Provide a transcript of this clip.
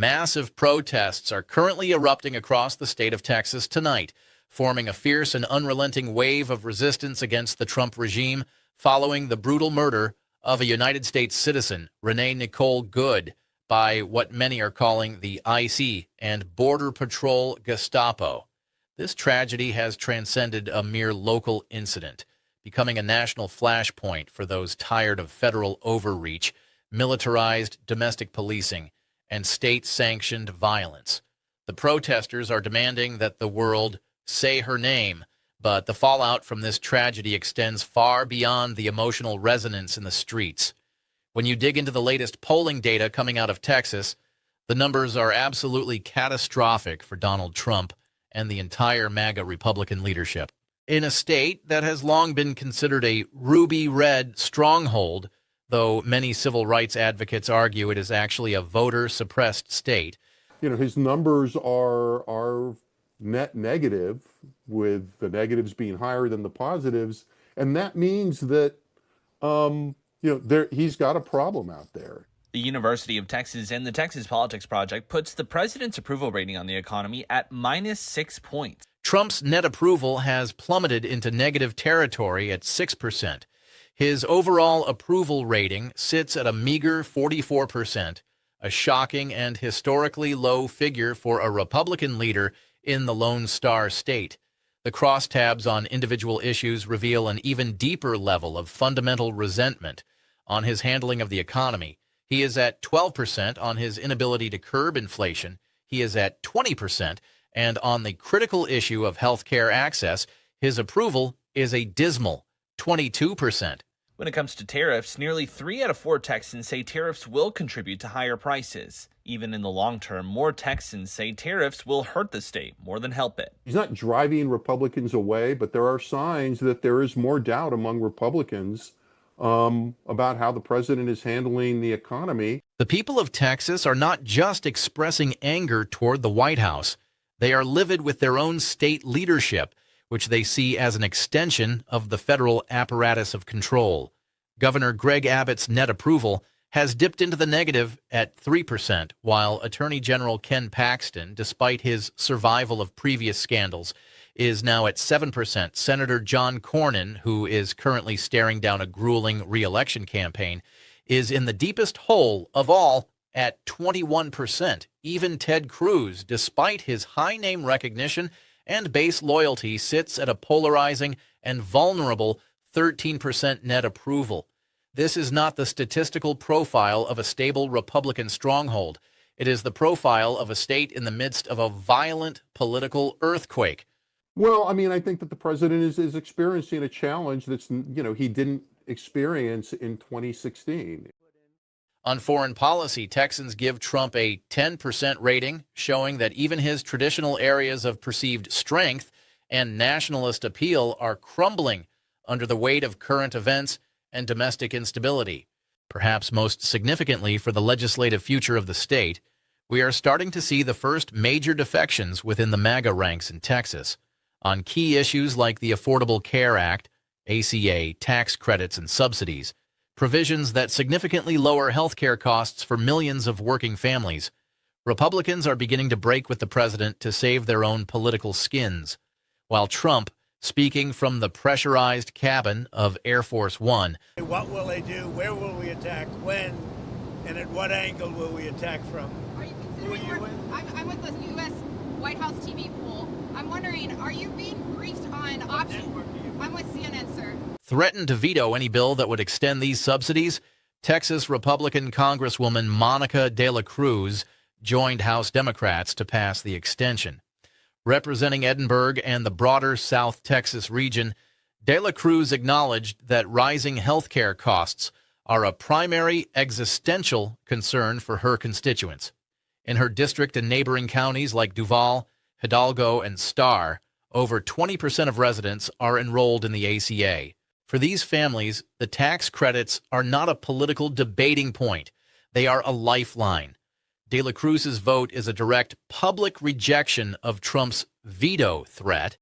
Massive protests are currently erupting across the state of Texas tonight, forming a fierce and unrelenting wave of resistance against the Trump regime following the brutal murder of a United States citizen, Renee Nicole Good, by what many are calling the IC and Border Patrol Gestapo. This tragedy has transcended a mere local incident, becoming a national flashpoint for those tired of federal overreach, militarized domestic policing, and state-sanctioned violence. The protesters are demanding that the world say her name, but the fallout from this tragedy extends far beyond the emotional resonance in the streets. When you dig into the latest polling data coming out of Texas, the numbers are absolutely catastrophic for Donald Trump and the entire MAGA Republican leadership. In a state that has long been considered a ruby red stronghold, though many civil rights advocates argue it is actually a voter-suppressed state. His numbers are net negative, with the negatives being higher than the positives, and that means that he's got a problem out there. The University of Texas and the Texas Politics Project puts the president's approval rating on the economy at -6 points. Trump's net approval has plummeted into negative territory at 6%. His overall approval rating sits at a meager 44%, a shocking and historically low figure for a Republican leader in the Lone Star State. The crosstabs on individual issues reveal an even deeper level of fundamental resentment. On his handling of the economy, he is at 12%. On his inability to curb inflation, he is at 20%. And on the critical issue of health care access, his approval is a dismal 22%. When it comes to tariffs, nearly 3 out of 4 Texans say tariffs will contribute to higher prices. Even in the long term, more Texans say tariffs will hurt the state more than help it. He's not driving Republicans away, but there are signs that there is more doubt among Republicans about how the president is handling the economy. The people of Texas are not just expressing anger toward the White House. They are livid with their own state leadership, which they see as an extension of the federal apparatus of control. Governor Greg Abbott's net approval has dipped into the negative at 3%, while Attorney General Ken Paxton, despite his survival of previous scandals, is now at 7%. Senator John Cornyn, who is currently staring down a grueling re-election campaign, is in the deepest hole of all at 21%. Even Ted Cruz, despite his high name recognition and base loyalty, sits at a polarizing and vulnerable 13% net approval. This is not the statistical profile of a stable Republican stronghold. It is the profile of a state in the midst of a violent political earthquake. Well, I think that the president is experiencing a challenge that's, he didn't experience in 2016. On foreign policy, Texans give Trump a 10% rating, showing that even his traditional areas of perceived strength and nationalist appeal are crumbling under the weight of current events and domestic instability. Perhaps most significantly for the legislative future of the state, we are starting to see the first major defections within the MAGA ranks in Texas. On key issues like the Affordable Care Act, ACA, tax credits and subsidies, provisions that significantly lower health care costs for millions of working families, Republicans are beginning to break with the president to save their own political skins, while Trump, speaking from the pressurized cabin of Air Force One. What will they do? Where will we attack? When? And at what angle will we attack from? Are you considering I'm with the U.S. White House TV pool. I'm wondering, are you being briefed on options? I'm with CNN, sir. Threatened to veto any bill that would extend these subsidies, Texas Republican Congresswoman Monica De La Cruz joined House Democrats to pass the extension. Representing Edinburgh and the broader South Texas region, De La Cruz acknowledged that rising health care costs are a primary existential concern for her constituents. In her district and neighboring counties like Duval, Hidalgo, and Starr, over 20% of residents are enrolled in the ACA. For these families, the tax credits are not a political debating point. They are a lifeline. De La Cruz's vote is a direct public rejection of Trump's veto threat.